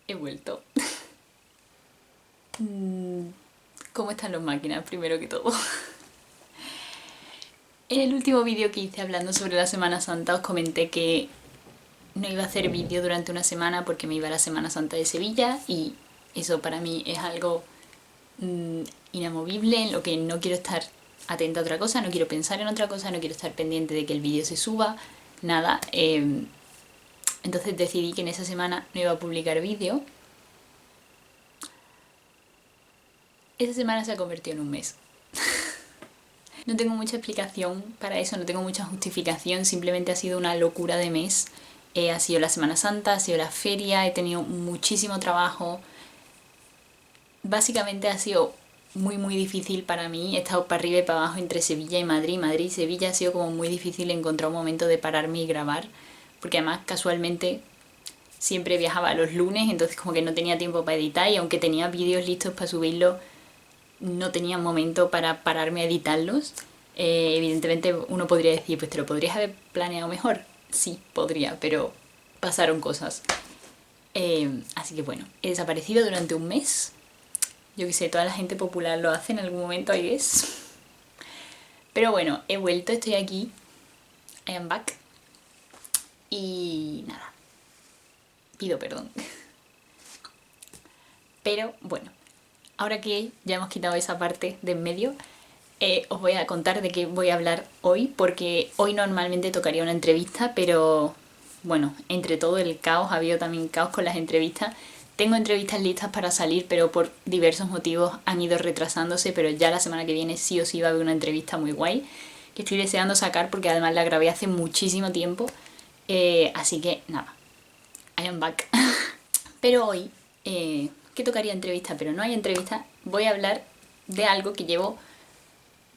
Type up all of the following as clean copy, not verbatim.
He vuelto. ¿Cómo están las máquinas, primero que todo? En el último vídeo que hice hablando sobre la Semana Santa os comenté que no iba a hacer vídeo durante una semana porque me iba a la Semana Santa de Sevilla y eso para mí es algo inamovible, en lo que no quiero estar atenta a otra cosa, no quiero pensar en otra cosa, no quiero estar pendiente de que el vídeo se suba, nada. Entonces decidí que en esa semana no iba a publicar vídeo. Esa semana se ha convertido en un mes. No tengo mucha explicación para eso, no tengo mucha justificación, simplemente ha sido una locura de mes. Ha sido la Semana Santa, ha sido la feria, he tenido muchísimo trabajo. Básicamente ha sido muy difícil para mí, he estado para arriba y para abajo entre Sevilla y Madrid. Madrid y Sevilla ha sido como muy difícil encontrar un momento de pararme y grabar, porque además casualmente siempre viajaba los lunes, entonces como que no tenía tiempo para editar y aunque tenía vídeos listos para subirlos, no tenía momento para pararme a editarlos. Evidentemente uno podría decir, pues te lo podrías haber planeado mejor. Sí, podría, pero pasaron cosas. Así que bueno, he desaparecido durante un mes. Yo que sé, toda la gente popular lo hace en algún momento, I guess. Pero bueno, he vuelto, estoy aquí. I am back. Y nada, pido perdón. Pero bueno, ahora que ya hemos quitado esa parte de en medio, os voy a contar de qué voy a hablar hoy, porque hoy normalmente tocaría una entrevista, pero bueno, entre todo el caos, ha habido también caos con las entrevistas. Tengo entrevistas listas para salir, pero por diversos motivos han ido retrasándose, pero ya la semana que viene sí o sí va a haber una entrevista muy guay, que estoy deseando sacar porque además la grabé hace muchísimo tiempo. Así que nada, I am back. Pero hoy, que tocaría entrevista, pero no hay entrevista, voy a hablar de algo que llevo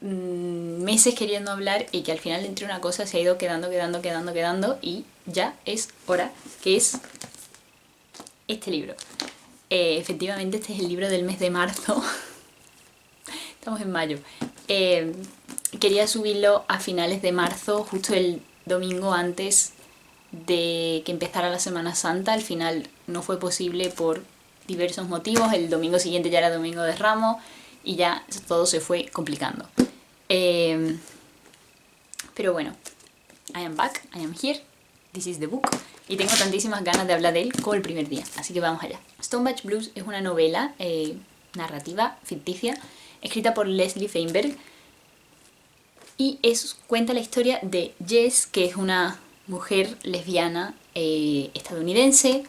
meses queriendo hablar y que al final entre una cosa se ha ido quedando y ya es hora, que es este libro. Efectivamente este es el libro del mes de marzo. Estamos en mayo. Quería subirlo a finales de marzo, justo el domingo antes de que empezara la Semana Santa. Al final no fue posible por diversos motivos. El domingo siguiente ya era Domingo de Ramos y ya todo se fue complicando. Pero bueno, I am back, I am here, this is the book. Y tengo tantísimas ganas de hablar de él como el primer día, así que vamos allá. Stonebatch Blues es una novela narrativa, ficticia, escrita por Leslie Feinberg. Y cuenta la historia de Jess, que es una mujer lesbiana estadounidense,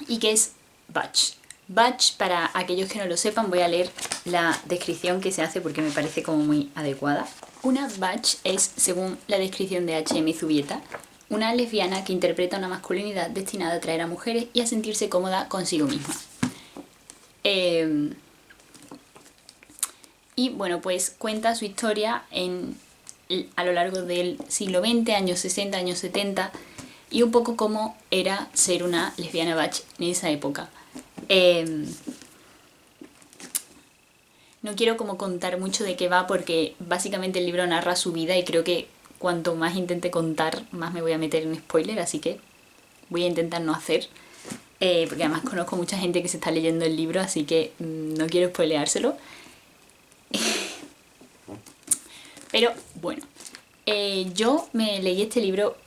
y que es Butch. Butch, para aquellos que no lo sepan, voy a leer la descripción que se hace porque me parece como muy adecuada. Una Butch es, según la descripción de H.M. Zubieta, una lesbiana que interpreta una masculinidad destinada a atraer a mujeres y a sentirse cómoda consigo misma. Y bueno, pues cuenta su historia a lo largo del siglo XX, años 60, años 70, y un poco cómo era ser una lesbiana Butch en esa época. No quiero como contar mucho de qué va porque básicamente el libro narra su vida y creo que cuanto más intente contar, más me voy a meter en spoiler, así que voy a intentar no hacer, porque además conozco mucha gente que se está leyendo el libro, así que no quiero spoileárselo. Pero bueno, yo me leí este libro,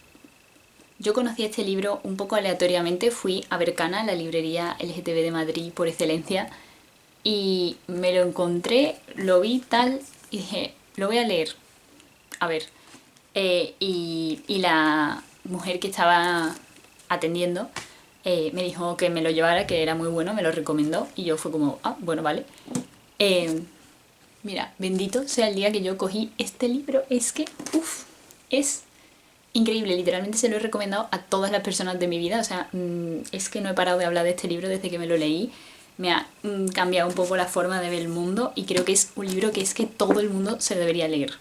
yo conocí este libro un poco aleatoriamente, fui a Berkana, la librería LGTB de Madrid por excelencia, y me lo encontré, lo vi tal y dije, lo voy a leer, a ver. Y la mujer que estaba atendiendo me dijo que me lo llevara, que era muy bueno, me lo recomendó y yo fue como, ah, bueno, vale. Mira, bendito sea el día que yo cogí este libro, es que, uff, es increíble, literalmente se lo he recomendado a todas las personas de mi vida, o sea, es que no he parado de hablar de este libro desde que me lo leí. Me ha cambiado un poco la forma de ver el mundo y creo que es un libro que es que todo el mundo se debería leer.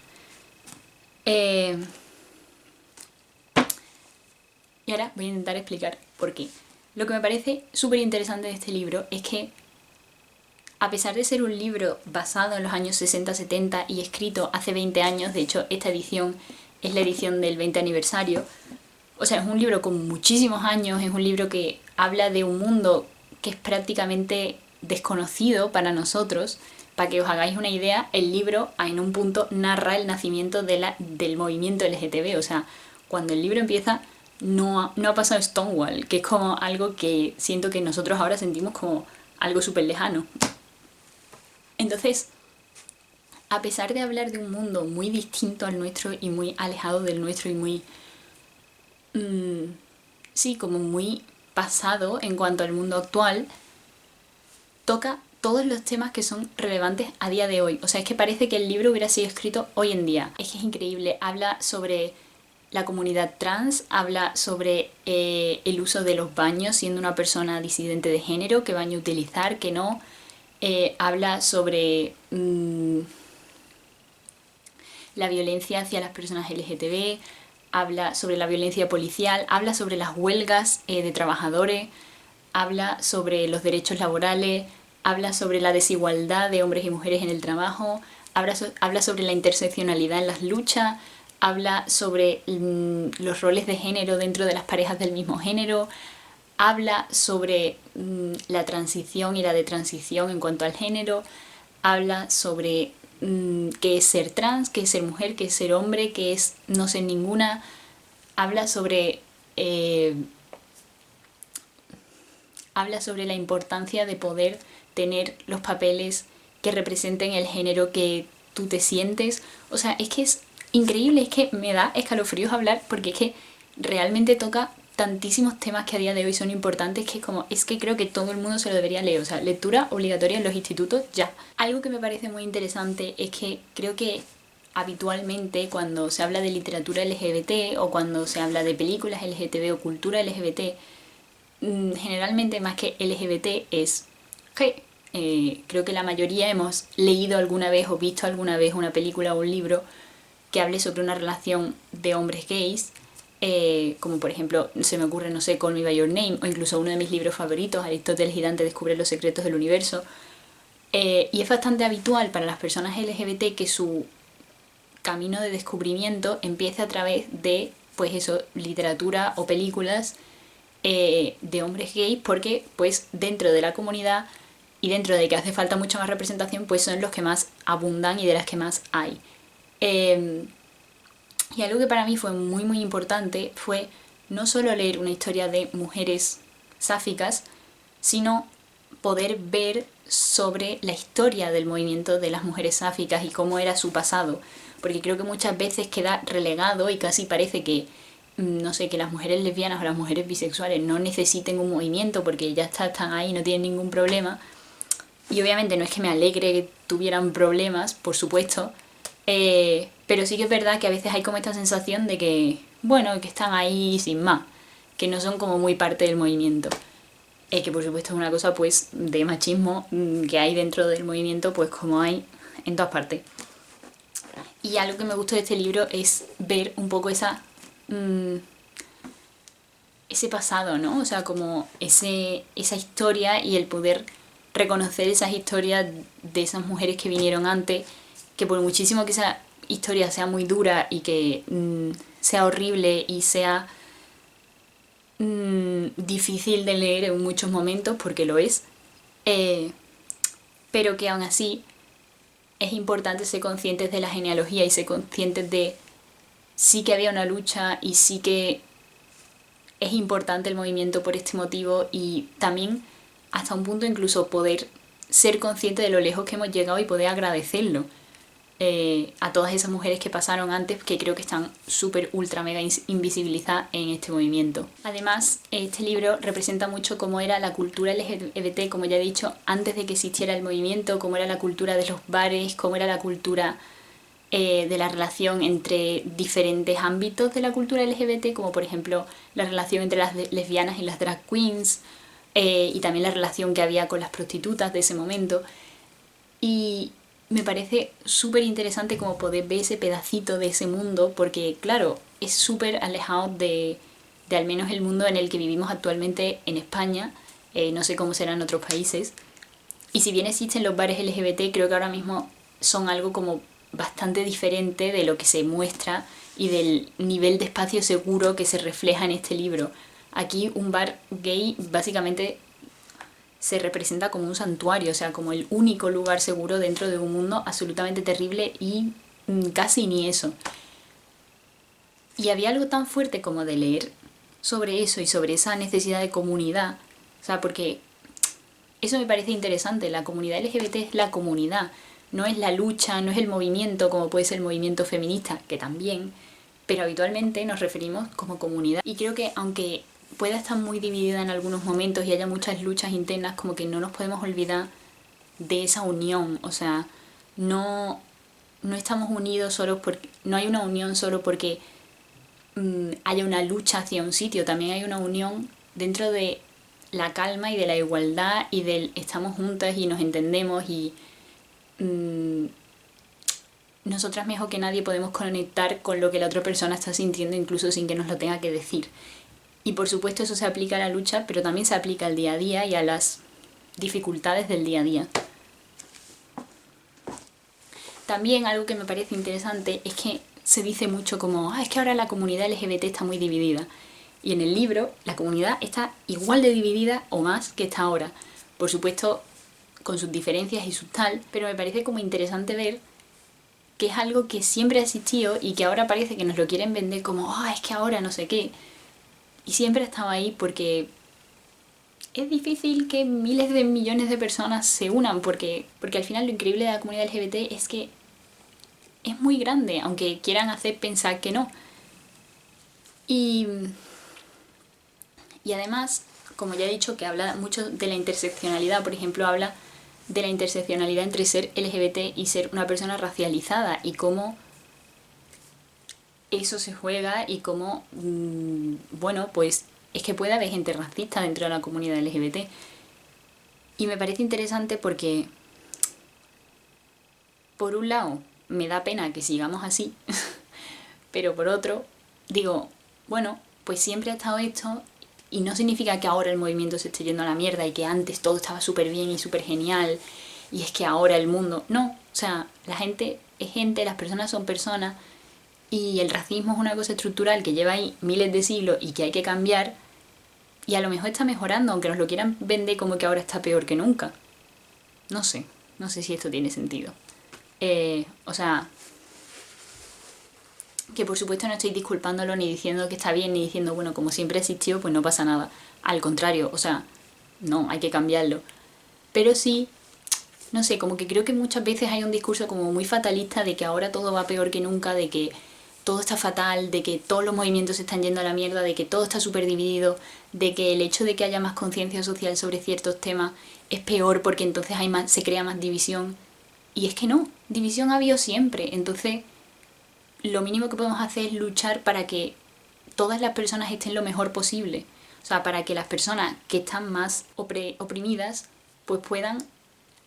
Y ahora voy a intentar explicar por qué. Lo que me parece súper interesante de este libro es que, a pesar de ser un libro basado en los años 60-70 y escrito hace 20 años, de hecho esta edición es la edición del 20 aniversario, o sea, es un libro con muchísimos años, es un libro que habla de un mundo que es prácticamente desconocido para nosotros. Para que os hagáis una idea, el libro en un punto narra el nacimiento del movimiento LGTB. O sea, cuando el libro empieza no ha pasado Stonewall, que es como algo que siento que nosotros ahora sentimos como algo súper lejano. Entonces, a pesar de hablar de un mundo muy distinto al nuestro y muy alejado del nuestro y muy... sí, como muy pasado en cuanto al mundo actual, toca todos los temas que son relevantes a día de hoy. O sea, es que parece que el libro hubiera sido escrito hoy en día. Es que es increíble. Habla sobre la comunidad trans, habla sobre el uso de los baños siendo una persona disidente de género, qué baño utilizar, qué no. Habla sobre la violencia hacia las personas LGTB, habla sobre la violencia policial, habla sobre las huelgas de trabajadores, habla sobre los derechos laborales, habla sobre la desigualdad de hombres y mujeres en el trabajo, habla sobre la interseccionalidad en las luchas, habla sobre los roles de género dentro de las parejas del mismo género, habla sobre la transición y la detransición en cuanto al género, habla sobre qué es ser trans, qué es ser mujer, qué es ser hombre, qué es no ser ninguna, habla sobre la importancia de poder tener los papeles que representen el género que tú te sientes. O sea, es que es increíble, es que me da escalofríos hablar porque es que realmente toca tantísimos temas que a día de hoy son importantes que es que creo que todo el mundo se lo debería leer. O sea, lectura obligatoria en los institutos ya. Algo que me parece muy interesante es que creo que habitualmente cuando se habla de literatura LGBT o cuando se habla de películas LGBT o cultura LGBT, generalmente más que LGBT es que creo que la mayoría hemos leído alguna vez o visto alguna vez una película o un libro que hable sobre una relación de hombres gays, como por ejemplo, se me ocurre, no sé, Call Me By Your Name, o incluso uno de mis libros favoritos, Aristóteles y Dante descubren los secretos del universo. Y es bastante habitual para las personas LGBT que su camino de descubrimiento empiece a través de, pues eso, literatura o películas de hombres gays, porque pues dentro de la comunidad y dentro de que hace falta mucha más representación, pues son los que más abundan y de las que más hay. Y algo que para mí fue muy muy importante fue no solo leer una historia de mujeres sáficas, sino poder ver sobre la historia del movimiento de las mujeres sáficas y cómo era su pasado, porque creo que muchas veces queda relegado y casi parece que, no sé, que las mujeres lesbianas o las mujeres bisexuales no necesiten un movimiento porque ya están ahí, no tienen ningún problema. Y obviamente no es que me alegre que tuvieran problemas, por supuesto, pero sí que es verdad que a veces hay como esta sensación de que, bueno, que están ahí sin más, que no son como muy parte del movimiento. Que por supuesto es una cosa pues de machismo que hay dentro del movimiento, pues como hay en todas partes. Y algo que me gustó de este libro es ver un poco ese pasado, ¿no? O sea, como esa historia y el poder reconocer esas historias de esas mujeres que vinieron antes, que por muchísimo que esa historia sea muy dura y que sea horrible y sea difícil de leer en muchos momentos, porque lo es, pero que aún así es importante ser conscientes de la genealogía y ser conscientes de sí que había una lucha y sí que es importante el movimiento por este motivo, y también hasta un punto incluso poder ser consciente de lo lejos que hemos llegado y poder agradecerlo a todas esas mujeres que pasaron antes, que creo que están súper ultra mega invisibilizadas en este movimiento. Además, este libro representa mucho cómo era la cultura LGBT, como ya he dicho, antes de que existiera el movimiento, cómo era la cultura de los bares, cómo era la cultura de la relación entre diferentes ámbitos de la cultura LGBT, como por ejemplo la relación entre las lesbianas y las drag queens, y también la relación que había con las prostitutas de ese momento. Y me parece súper interesante como poder ver ese pedacito de ese mundo, porque claro, es súper alejado de al menos el mundo en el que vivimos actualmente en España. No sé cómo será en otros países. Y si bien existen los bares LGBT, creo que ahora mismo son algo como bastante diferente de lo que se muestra y del nivel de espacio seguro que se refleja en este libro. Aquí un bar gay básicamente se representa como un santuario, o sea, como el único lugar seguro dentro de un mundo absolutamente terrible y casi ni eso. Y había algo tan fuerte como de leer sobre eso y sobre esa necesidad de comunidad, o sea, porque eso me parece interesante, la comunidad LGBT es la comunidad, no es la lucha, no es el movimiento como puede ser el movimiento feminista, que también, pero habitualmente nos referimos como comunidad. Y creo que aunque pueda estar muy dividida en algunos momentos y haya muchas luchas internas, como que no nos podemos olvidar de esa unión, o sea, no, no estamos unidos solo porque, no hay una unión solo porque haya una lucha hacia un sitio, también hay una unión dentro de la calma y de la igualdad y del estamos juntas y nos entendemos y nosotras mejor que nadie podemos conectar con lo que la otra persona está sintiendo incluso sin que nos lo tenga que decir. Y por supuesto eso se aplica a la lucha, pero también se aplica al día a día y a las dificultades del día a día. También algo que me parece interesante es que se dice mucho como, es que ahora la comunidad LGBT está muy dividida. Y en el libro la comunidad está igual de dividida o más que está ahora. Por supuesto, con sus diferencias y sus tal, pero me parece como interesante ver que es algo que siempre ha existido y que ahora parece que nos lo quieren vender como, es que ahora no sé qué. Y siempre ha estado ahí porque es difícil que miles de millones de personas se unan porque al final lo increíble de la comunidad LGBT es que es muy grande, aunque quieran hacer pensar que no. Y además, como ya he dicho, que habla mucho de la interseccionalidad, por ejemplo, habla de la interseccionalidad entre ser LGBT y ser una persona racializada y cómo eso se juega y cómo, bueno, pues es que puede haber gente racista dentro de la comunidad LGBT. Y me parece interesante porque, por un lado, me da pena que sigamos así, pero por otro, digo, bueno, pues siempre ha estado esto y no significa que ahora el movimiento se esté yendo a la mierda y que antes todo estaba súper bien y súper genial y es que ahora el mundo... No, o sea, la gente es gente, las personas son personas y el racismo es una cosa estructural que lleva ahí miles de siglos y que hay que cambiar y a lo mejor está mejorando, aunque nos lo quieran vender como que ahora está peor que nunca. No sé si esto tiene sentido. O sea, que por supuesto no estoy disculpándolo ni diciendo que está bien ni diciendo, bueno, como siempre existió, pues no pasa nada. Al contrario, o sea, no, hay que cambiarlo. Pero sí, no sé, como que creo que muchas veces hay un discurso como muy fatalista de que ahora todo va peor que nunca, de que todo está fatal, de que todos los movimientos se están yendo a la mierda, de que todo está súper dividido, de que el hecho de que haya más conciencia social sobre ciertos temas es peor porque entonces hay más, se crea más división. Y es que no, división ha habido siempre, entonces lo mínimo que podemos hacer es luchar para que todas las personas estén lo mejor posible. O sea, para que las personas que están más oprimidas pues puedan,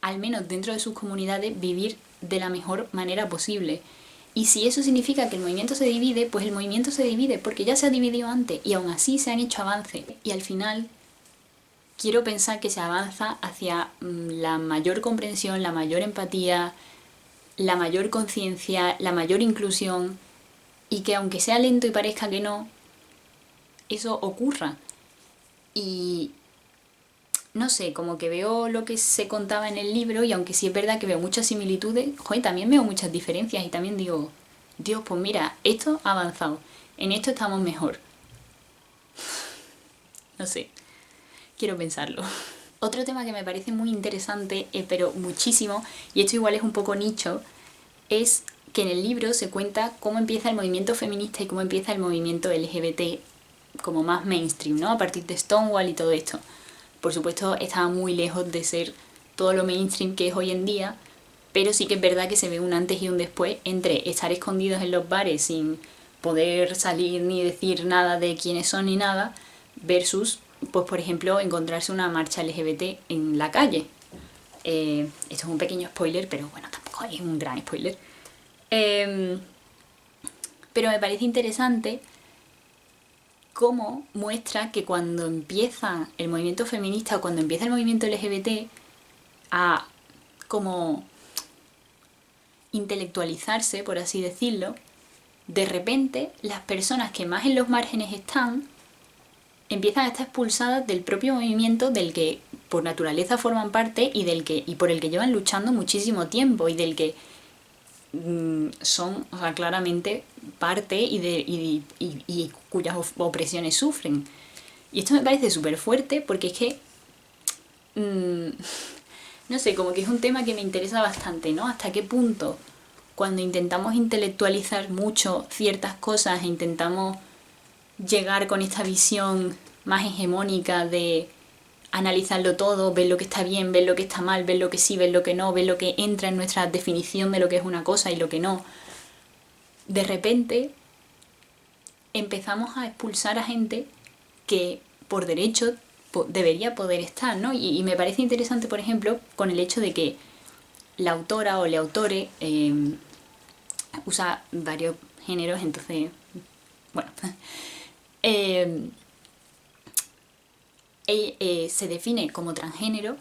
al menos dentro de sus comunidades, vivir de la mejor manera posible. Y si eso significa que el movimiento se divide, pues el movimiento se divide porque ya se ha dividido antes y aún así se han hecho avances. Y al final quiero pensar que se avanza hacia la mayor comprensión, la mayor empatía, la mayor conciencia, la mayor inclusión y que aunque sea lento y parezca que no, eso ocurra. Y no sé, como que veo lo que se contaba en el libro y aunque sí es verdad que veo muchas similitudes, joder, también veo muchas diferencias y también digo, Dios, pues mira, esto ha avanzado, en esto estamos mejor. No sé, quiero pensarlo. Otro tema que me parece muy interesante, pero muchísimo, y esto igual es un poco nicho, es que en el libro se cuenta cómo empieza el movimiento feminista y cómo empieza el movimiento LGBT como más mainstream, ¿no? A partir de Stonewall y todo esto. Por supuesto, estaba muy lejos de ser todo lo mainstream que es hoy en día, pero sí que es verdad que se ve un antes y un después entre estar escondidos en los bares sin poder salir ni decir nada de quiénes son ni nada, versus, pues por ejemplo, encontrarse una marcha LGBT en la calle. Esto es un pequeño spoiler, pero bueno, tampoco es un gran spoiler. Pero me parece interesante cómo muestra que cuando empieza el movimiento feminista o cuando empieza el movimiento LGBT a como intelectualizarse, por así decirlo, de repente las personas que más en los márgenes están empiezan a estar expulsadas del propio movimiento del que por naturaleza forman parte y por el que llevan luchando muchísimo tiempo y del que son, o sea, claramente parte y cuyas opresiones sufren. Y esto me parece súper fuerte porque es que, no sé, como que es un tema que me interesa bastante, ¿no? Hasta qué punto cuando intentamos intelectualizar mucho ciertas cosas e intentamos llegar con esta visión más hegemónica de analizarlo todo, ver lo que está bien, ver lo que está mal, ver lo que sí, ver lo que no, ver lo que entra en nuestra definición de lo que es una cosa y lo que no. De repente empezamos a expulsar a gente que por derecho debería poder estar, ¿no? Y me parece interesante, por ejemplo, con el hecho de que la autora o el autore usa varios géneros, entonces, bueno, se define como transgénero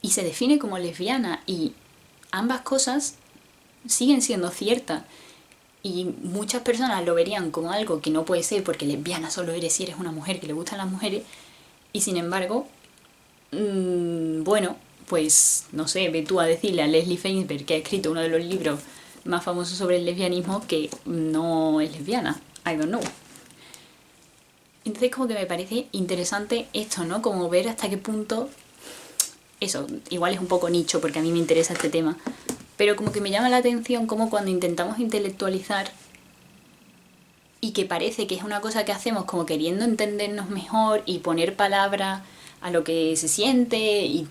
y se define como lesbiana y ambas cosas siguen siendo ciertas y muchas personas lo verían como algo que no puede ser porque lesbiana solo eres si eres una mujer que le gustan las mujeres y sin embargo, bueno, pues no sé, ve tú a decirle a Leslie Feinsberg, que ha escrito uno de los libros más famosos sobre el lesbianismo, que no es lesbiana. I don't know. Entonces como que me parece interesante esto, ¿no? Como ver hasta qué punto, eso, igual es un poco nicho porque a mí me interesa este tema, pero como que me llama la atención como cuando intentamos intelectualizar y que parece que es una cosa que hacemos como queriendo entendernos mejor y poner palabras a lo que se siente y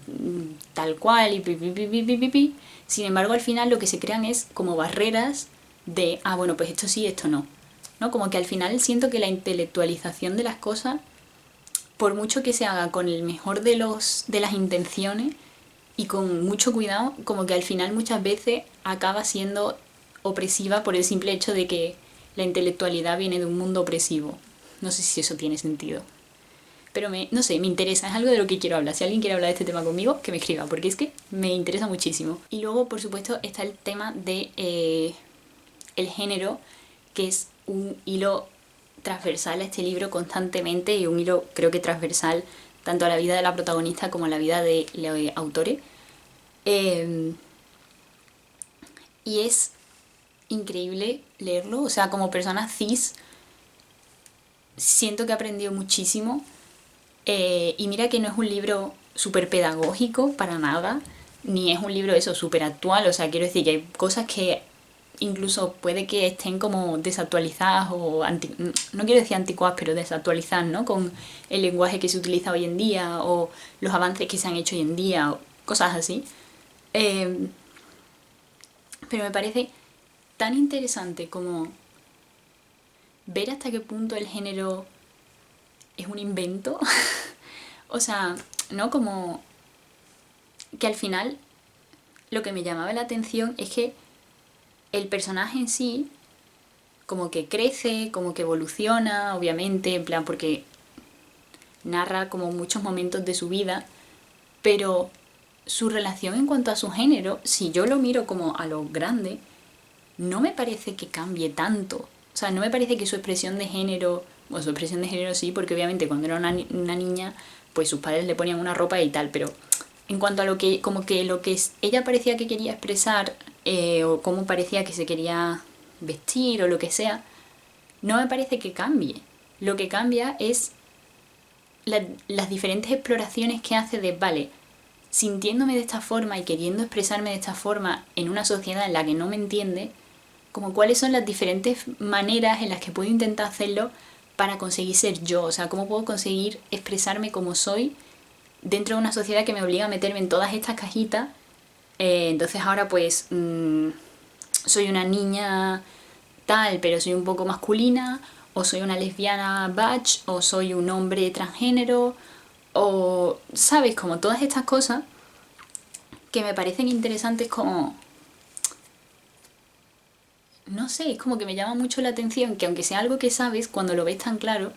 tal cual y pi. Sin embargo, al final lo que se crean es como barreras de, ah, bueno, pues esto sí, esto no. ¿No? Como que al final siento que la intelectualización de las cosas, por mucho que se haga con el mejor de las intenciones y con mucho cuidado, como que al final muchas veces acaba siendo opresiva por el simple hecho de que la intelectualidad viene de un mundo opresivo. No sé si eso tiene sentido. Pero no sé, me interesa, es algo de lo que quiero hablar. Si alguien quiere hablar de este tema conmigo, que me escriba, porque es que me interesa muchísimo. Y luego, por supuesto, está el tema de el género, que es un hilo transversal a este libro constantemente y un hilo creo que transversal tanto a la vida de la protagonista como a la vida de los autores. Y es increíble leerlo, o sea, como persona cis siento que he aprendido muchísimo y mira que no es un libro súper pedagógico para nada, ni es un libro eso súper actual, o sea, quiero decir que hay cosas que incluso puede que estén como desactualizadas o no quiero decir anticuadas, pero desactualizadas, ¿no? Con el lenguaje que se utiliza hoy en día o los avances que se han hecho hoy en día, o cosas así. Pero me parece tan interesante como ver hasta qué punto el género es un invento. O sea, ¿no? Como que al final lo que me llamaba la atención es que el personaje en sí como que crece, como que evoluciona, obviamente, en plan porque narra como muchos momentos de su vida, pero su relación en cuanto a su género, si yo lo miro como a lo grande, no me parece que cambie tanto. O sea, no me parece que su expresión de género, bueno, su expresión de género sí, porque obviamente cuando era una niña, pues sus padres le ponían una ropa y tal, pero en cuanto a lo que, como que lo que ella parecía que quería expresar, o cómo parecía que se quería vestir o lo que sea, no me parece que cambie. Lo que cambia es las diferentes exploraciones que hace de, vale, sintiéndome de esta forma y queriendo expresarme de esta forma en una sociedad en la que no me entiende, como cuáles son las diferentes maneras en las que puedo intentar hacerlo para conseguir ser yo, o sea, cómo puedo conseguir expresarme como soy dentro de una sociedad que me obliga a meterme en todas estas cajitas. Entonces ahora pues soy una niña tal, pero soy un poco masculina, o soy una lesbiana butch, o soy un hombre transgénero, o, ¿sabes? Como todas estas cosas que me parecen interesantes como... No sé, es como que me llama mucho la atención que aunque sea algo que sabes, cuando lo ves tan claro,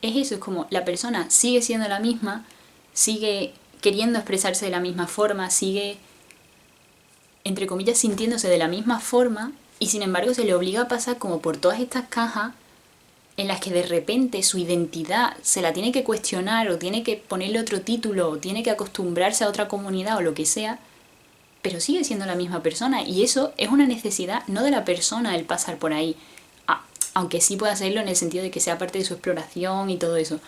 es eso, es como la persona sigue siendo la misma, sigue queriendo expresarse de la misma forma, sigue, entre comillas, sintiéndose de la misma forma y sin embargo se le obliga a pasar como por todas estas cajas en las que de repente su identidad se la tiene que cuestionar o tiene que ponerle otro título o tiene que acostumbrarse a otra comunidad o lo que sea, pero sigue siendo la misma persona y eso es una necesidad no de la persona el pasar por ahí, aunque sí pueda hacerlo en el sentido de que sea parte de su exploración y todo eso,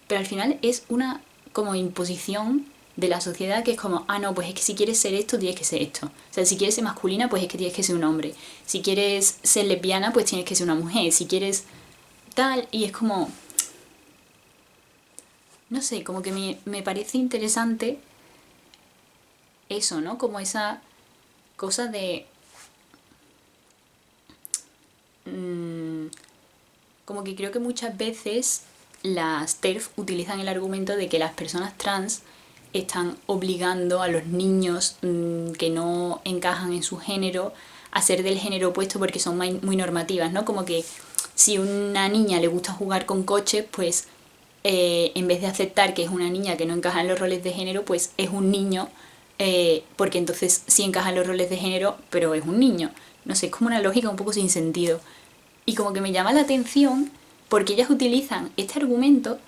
pero al final es una como imposición de la sociedad que es como, no, pues es que si quieres ser esto, tienes que ser esto. O sea, si quieres ser masculina, pues es que tienes que ser un hombre. Si quieres ser lesbiana, pues tienes que ser una mujer. Si quieres tal, y es como... No sé, como que me parece interesante eso, ¿no? Como esa cosa de... como que creo que muchas veces las TERF utilizan el argumento de que las personas trans están obligando a los niños que no encajan en su género a ser del género opuesto porque son muy normativas, ¿no? Como que si una niña le gusta jugar con coches, pues en vez de aceptar que es una niña que no encaja en los roles de género, pues es un niño, porque entonces sí encaja en los roles de género, pero es un niño. No sé, es como una lógica un poco sin sentido. Y como que me llama la atención porque ellas utilizan este argumento,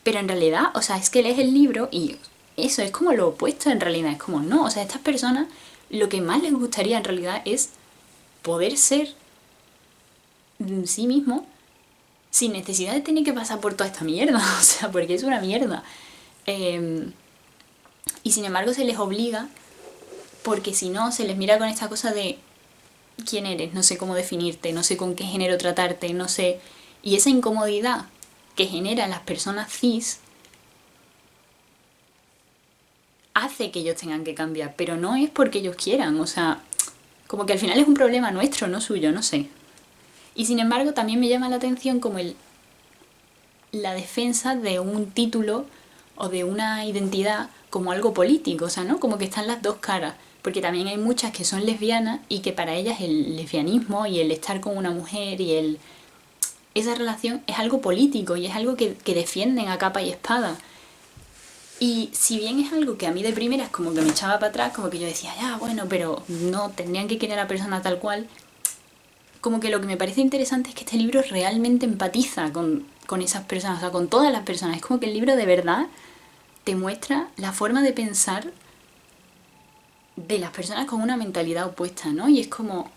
pero en realidad, o sea, es que lees el libro y eso es como lo opuesto en realidad. Es como, no, o sea, estas personas lo que más les gustaría en realidad es poder ser sí mismo sin necesidad de tener que pasar por toda esta mierda, o sea, porque es una mierda. Y sin embargo se les obliga porque si no se les mira con esta cosa de quién eres, no sé cómo definirte, no sé con qué género tratarte, no sé... Y esa incomodidad que generan las personas cis hace que ellos tengan que cambiar, pero no es porque ellos quieran, o sea, como que al final es un problema nuestro, no suyo, no sé. Y sin embargo también me llama la atención como la defensa de un título o de una identidad como algo político, o sea, ¿no? Como que están las dos caras, porque también hay muchas que son lesbianas y que para ellas el lesbianismo y el estar con una mujer y esa relación es algo político y es algo que defienden a capa y espada. Y si bien es algo que a mí de primeras como que me echaba para atrás, como que yo decía, ya, bueno, pero no, tendrían que querer a la persona tal cual, como que lo que me parece interesante es que este libro realmente empatiza con esas personas, o sea, con todas las personas. Es como que el libro de verdad te muestra la forma de pensar de las personas con una mentalidad opuesta, ¿no? Y es como,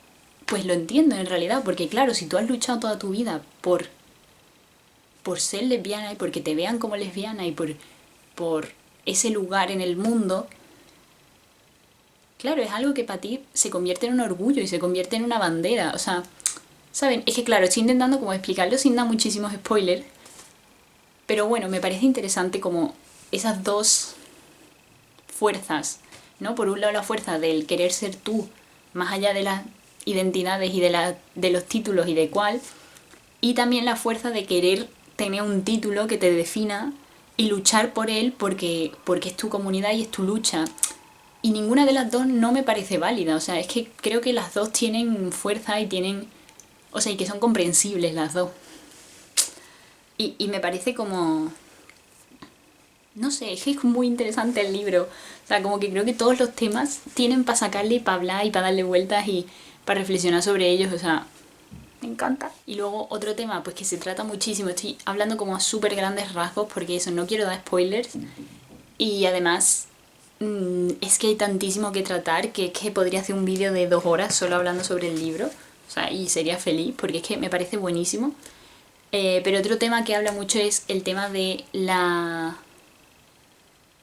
pues lo entiendo en realidad, porque claro, si tú has luchado toda tu vida por ser lesbiana y porque te vean como lesbiana y por ese lugar en el mundo, claro, es algo que para ti se convierte en un orgullo y se convierte en una bandera, o sea, ¿saben? Es que claro, estoy intentando como explicarlo sin dar muchísimos spoilers, pero bueno, me parece interesante como esas dos fuerzas, ¿no? Por un lado la fuerza del querer ser tú, más allá de las identidades y de los títulos y de cuál, y también la fuerza de querer tener un título que te defina y luchar por él porque es tu comunidad y es tu lucha. Y ninguna de las dos no me parece válida, o sea, es que creo que las dos tienen fuerza y tienen... O sea, y que son comprensibles las dos. Y me parece como... No sé, es que es muy interesante el libro. O sea, como que creo que todos los temas tienen para sacarle y para hablar y para darle vueltas y para reflexionar sobre ellos, o sea, me encanta. Y luego otro tema, pues que se trata muchísimo, estoy hablando como a súper grandes rasgos porque eso, no quiero dar spoilers. Y además, es que hay tantísimo que tratar que es que podría hacer un vídeo de 2 horas solo hablando sobre el libro. O sea, y sería feliz porque es que me parece buenísimo. Pero otro tema que habla mucho es el tema de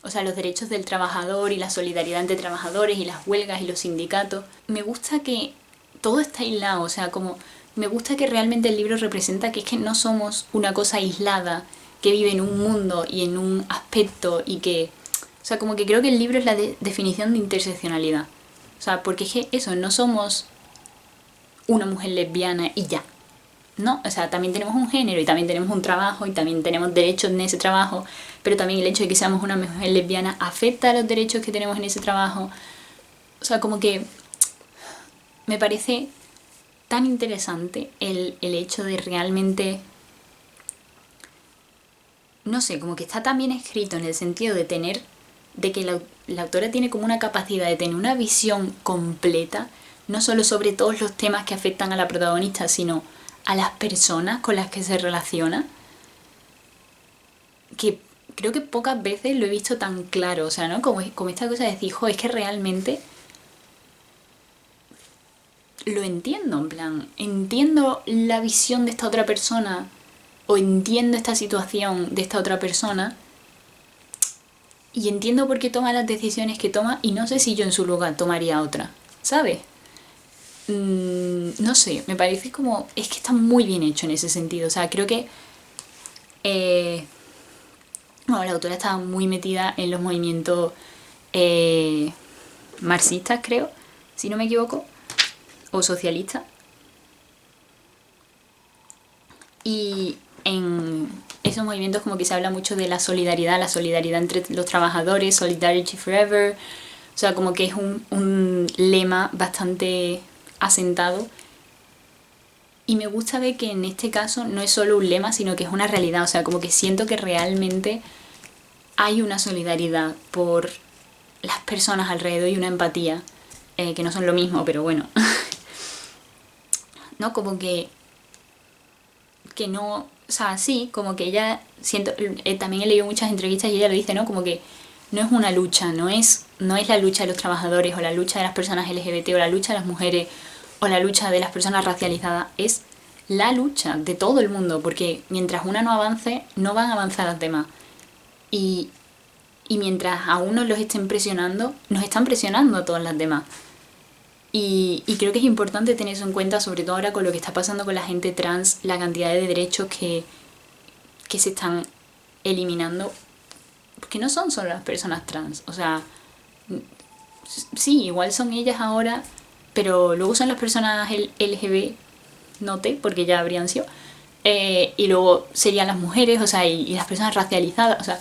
o sea, los derechos del trabajador y la solidaridad entre trabajadores y las huelgas y los sindicatos. Me gusta que todo está aislado, o sea, como me gusta que realmente el libro representa que es que no somos una cosa aislada que vive en un mundo y en un aspecto y que... O sea, como que creo que el libro es la definición de interseccionalidad. O sea, porque es que eso, no somos una mujer lesbiana y ya. No, o sea, también tenemos un género y también tenemos un trabajo y también tenemos derechos en ese trabajo, pero también el hecho de que seamos una mujer lesbiana afecta a los derechos que tenemos en ese trabajo. O sea, como que me parece tan interesante el hecho de realmente... No sé, como que está tan bien escrito en el sentido de tener... De que la autora tiene como una capacidad de tener una visión completa, no solo sobre todos los temas que afectan a la protagonista, sino a las personas con las que se relaciona, que creo que pocas veces lo he visto tan claro, o sea, ¿no? Como esta cosa de decir, jo, es que realmente lo entiendo, en plan, entiendo la visión de esta otra persona o entiendo esta situación de esta otra persona y entiendo por qué toma las decisiones que toma y no sé si yo en su lugar tomaría otra, ¿sabes? No sé, me parece como... Es que está muy bien hecho en ese sentido, o sea, creo que... bueno, la autora estaba muy metida en los movimientos marxistas, creo, si no me equivoco, o socialistas. Y en esos movimientos como que se habla mucho de la solidaridad entre los trabajadores, Solidarity Forever, o sea, como que es un lema bastante asentado. Y me gusta ver que en este caso no es solo un lema, sino que es una realidad, o sea, como que siento que realmente hay una solidaridad por las personas alrededor y una empatía, que no son lo mismo, pero bueno, ¿no? Como que no, o sea, sí, como que ella, siento, también he leído muchas entrevistas y ella lo dice, ¿no? Como que no es una lucha, no es la lucha de los trabajadores o la lucha de las personas LGBT o la lucha de las mujeres o la lucha de las personas racializadas, es la lucha de todo el mundo, porque mientras una no avance, no van a avanzar las demás. Y mientras a unos los estén presionando, nos están presionando a todas las demás. Y creo que es importante tener eso en cuenta, sobre todo ahora con lo que está pasando con la gente trans, la cantidad de derechos que se están eliminando, porque no son solo las personas trans, o sea, sí, igual son ellas ahora, pero luego son las personas LGB, note, porque ya habrían sido, y luego serían las mujeres, o sea, y las personas racializadas, o sea,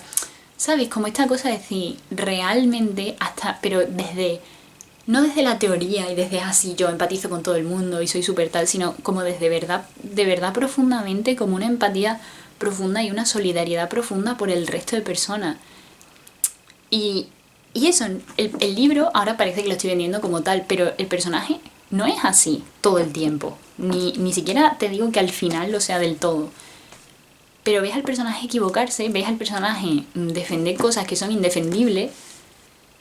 ¿sabes? Como esta cosa de decir, realmente hasta, pero desde... No desde la teoría y desde así yo empatizo con todo el mundo y soy súper tal, sino como desde verdad, de verdad profundamente, como una empatía profunda y una solidaridad profunda por el resto de personas. Y eso, el libro ahora parece que lo estoy vendiendo como tal, pero el personaje no es así todo el tiempo. Ni siquiera te digo que al final lo sea del todo. Pero ves al personaje equivocarse, ves al personaje defender cosas que son indefendibles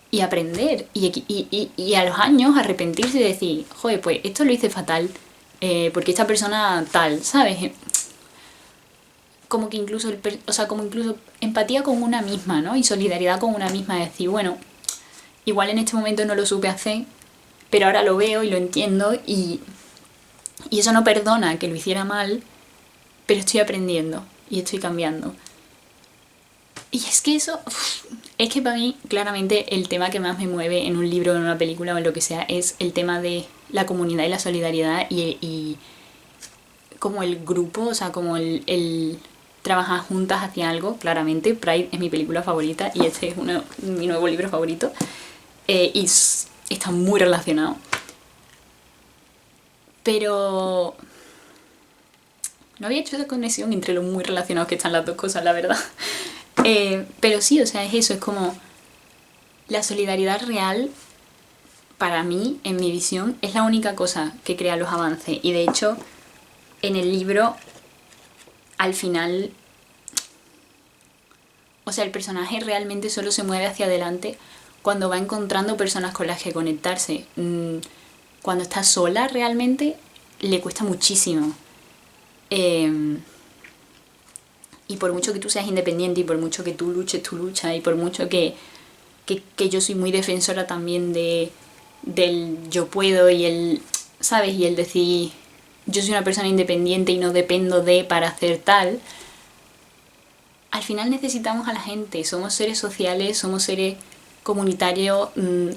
y aprender y a los años arrepentirse y decir, joder, pues esto lo hice fatal porque esta persona tal, ¿sabes? Como que incluso, o sea, como incluso empatía con una misma, ¿no? Y solidaridad con una misma, de decir, bueno, igual en este momento no lo supe hacer, pero ahora lo veo y lo entiendo y eso no perdona que lo hiciera mal, pero estoy aprendiendo y estoy cambiando. Y es que eso, es que para mí claramente el tema que más me mueve en un libro, en una película o en lo que sea es el tema de la comunidad y la solidaridad y como el grupo, o sea, como el trabajar juntas hacia algo. Claramente Pride es mi película favorita y este es mi nuevo libro favorito y está muy relacionado. Pero no había hecho esa conexión entre lo muy relacionados que están las dos cosas, la verdad. Pero sí, o sea, es eso, es como la solidaridad real, para mí, en mi visión, es la única cosa que crea los avances. Y de hecho, en el libro, al final, o sea, el personaje realmente solo se mueve hacia adelante cuando va encontrando personas con las que conectarse. Cuando está sola realmente, le cuesta muchísimo. Y por mucho que tú seas independiente y por mucho que tú luches tu lucha y por mucho que yo soy muy defensora también del yo puedo y el, ¿sabes? Y el decir, yo soy una persona independiente y no dependo de para hacer tal, al final necesitamos a la gente, somos seres sociales, somos seres comunitarios,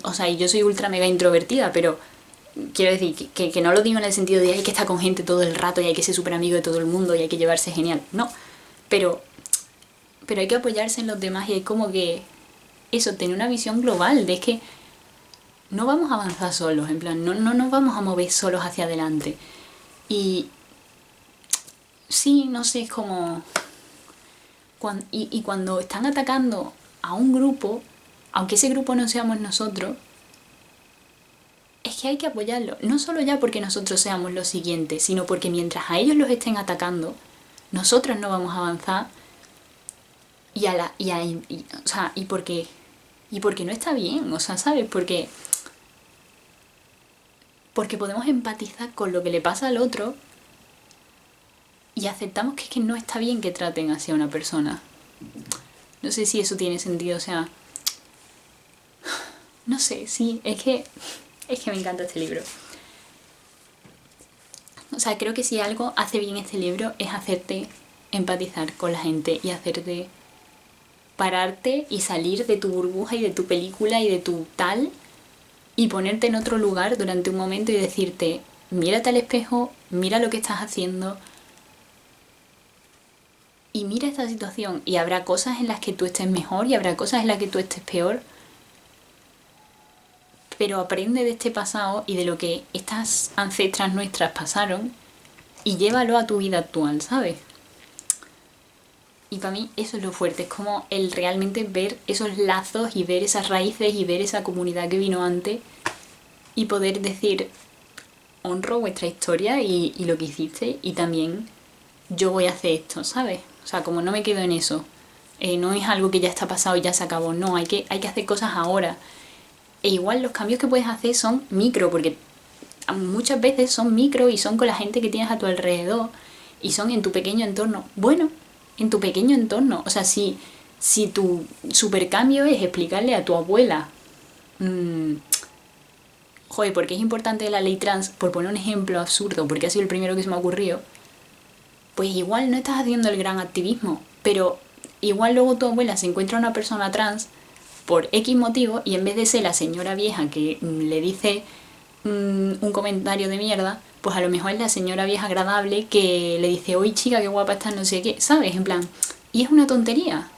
o sea, y yo soy ultra mega introvertida, pero quiero decir que no lo digo en el sentido de hay que estar con gente todo el rato y hay que ser súper amigo de todo el mundo y hay que llevarse genial, no, pero hay que apoyarse en los demás y hay como que eso, tener una visión global de que no vamos a avanzar solos, en plan, no nos vamos a mover solos hacia adelante. Y sí, no sé, es como... Y cuando están atacando a un grupo, aunque ese grupo no seamos nosotros, es que hay que apoyarlo. No solo ya porque nosotros seamos los siguientes, sino porque mientras a ellos los estén atacando, nosotros no vamos a avanzar y porque no está bien, o sea, ¿sabes? Porque podemos empatizar con lo que le pasa al otro y aceptamos que es que no está bien que traten así a una persona. No sé si eso tiene sentido, o sea... No sé, sí, es que me encanta este libro. O sea, creo que si algo hace bien este libro es hacerte empatizar con la gente y hacerte pararte y salir de tu burbuja y de tu película y de tu tal y ponerte en otro lugar durante un momento y decirte, mírate al espejo, mira lo que estás haciendo y mira esta situación. Y habrá cosas en las que tú estés mejor y habrá cosas en las que tú estés peor, pero aprende de este pasado y de lo que estas ancestras nuestras pasaron y llévalo a tu vida actual, ¿sabes? Y para mí eso es lo fuerte, es como el realmente ver esos lazos y ver esas raíces y ver esa comunidad que vino antes y poder decir, honro vuestra historia y lo que hiciste y también yo voy a hacer esto, ¿sabes? O sea, como no me quedo en eso, no es algo que ya está pasado y ya se acabó, no, hay que hacer cosas ahora. E igual los cambios que puedes hacer son micro, porque muchas veces son micro y son con la gente que tienes a tu alrededor y son en tu pequeño entorno. Bueno, en tu pequeño entorno. O sea, si tu supercambio es explicarle a tu abuela, joder, porque es importante la ley trans, por poner un ejemplo absurdo, porque ha sido el primero que se me ha ocurrido, pues igual no estás haciendo el gran activismo, pero igual luego tu abuela se encuentra una persona trans por X motivo y en vez de ser la señora vieja que le dice un comentario de mierda, pues a lo mejor es la señora vieja agradable que le dice, oye chica, qué guapa estás, no sé qué, ¿sabes? En plan, y es una tontería.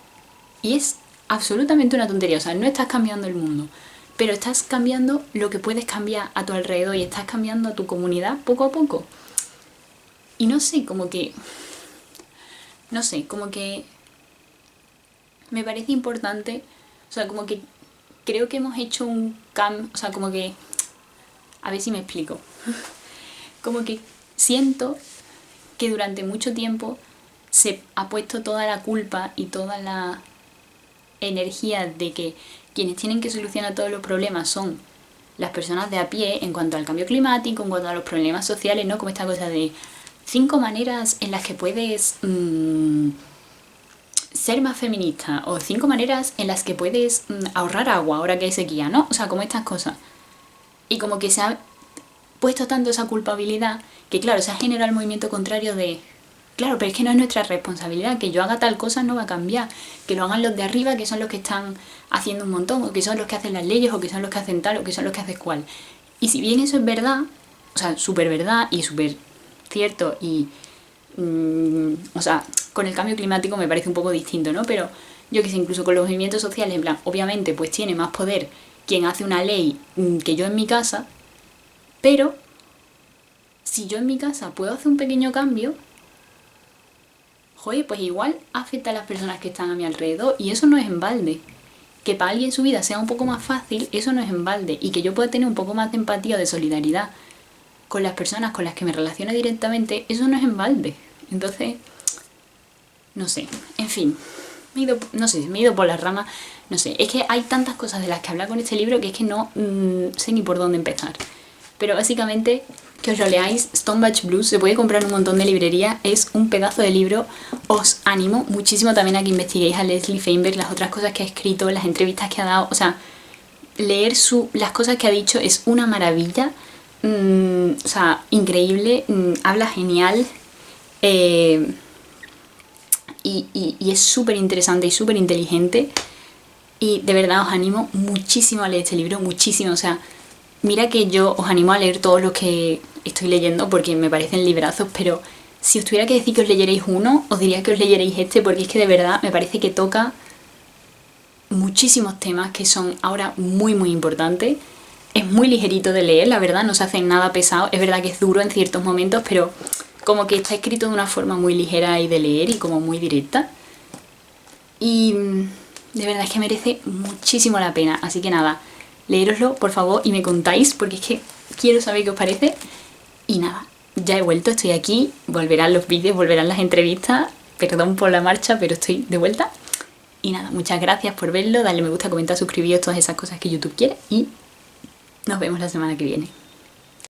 Y es absolutamente una tontería, o sea, no estás cambiando el mundo, pero estás cambiando lo que puedes cambiar a tu alrededor y estás cambiando a tu comunidad poco a poco. Y no sé, como que me parece importante, o sea, como que creo que hemos hecho un cambio, o sea, como que, a ver si me explico, como que siento que durante mucho tiempo se ha puesto toda la culpa y toda la energía de que quienes tienen que solucionar todos los problemas son las personas de a pie en cuanto al cambio climático, en cuanto a los problemas sociales, ¿no? Como esta cosa de 5 maneras en las que puedes ser más feminista o 5 maneras en las que puedes ahorrar agua ahora que hay sequía, ¿no? O sea, como estas cosas. Y como que se ha puesto tanto esa culpabilidad que, claro, se ha generado el movimiento contrario de, claro, pero es que no es nuestra responsabilidad, que yo haga tal cosa no va a cambiar, que lo hagan los de arriba, que son los que están haciendo un montón, o que son los que hacen las leyes, o que son los que hacen tal, o que son los que hacen cual. Y si bien eso es verdad, o sea, súper verdad y súper cierto y... o sea, con el cambio climático me parece un poco distinto, ¿no? Pero yo que sé, incluso con los movimientos sociales, en plan, obviamente pues tiene más poder quien hace una ley que yo en mi casa, pero si yo en mi casa puedo hacer un pequeño cambio, joder, pues igual afecta a las personas que están a mi alrededor y eso no es en balde. Que para alguien su vida sea un poco más fácil, eso no es en balde. Y que yo pueda tener un poco más de empatía o de solidaridad con las personas con las que me relaciono directamente, eso no es en balde. Entonces, no sé, en fin, me he ido por las ramas, no sé, es que hay tantas cosas de las que hablar con este libro que es que no sé ni por dónde empezar. Pero básicamente, que os lo leáis, Stonebatch Blues, se puede comprar en un montón de librerías, es un pedazo de libro, os animo muchísimo también a que investiguéis a Leslie Feinberg, las otras cosas que ha escrito, las entrevistas que ha dado, o sea, leer las cosas que ha dicho es una maravilla, o sea, increíble, habla genial, y es súper interesante y súper inteligente, y de verdad os animo muchísimo a leer este libro, muchísimo, o sea, mira que yo os animo a leer todos los que estoy leyendo porque me parecen librazos, pero si os tuviera que decir que os leyerais uno, os diría que os leyerais este porque es que de verdad me parece que toca muchísimos temas que son ahora muy muy importantes. Es muy ligerito de leer, la verdad, no se hace nada pesado, es verdad que es duro en ciertos momentos, pero como que está escrito de una forma muy ligera y de leer y como muy directa. Y de verdad es que merece muchísimo la pena, así que nada, leéroslo, por favor, y me contáis, porque es que quiero saber qué os parece. Y nada, ya he vuelto, estoy aquí, volverán los vídeos, volverán las entrevistas. Perdón por la marcha, pero estoy de vuelta. Y nada, muchas gracias por verlo, darle me gusta, comentar, suscribiros, todas esas cosas que YouTube quiere. Y nos vemos la semana que viene.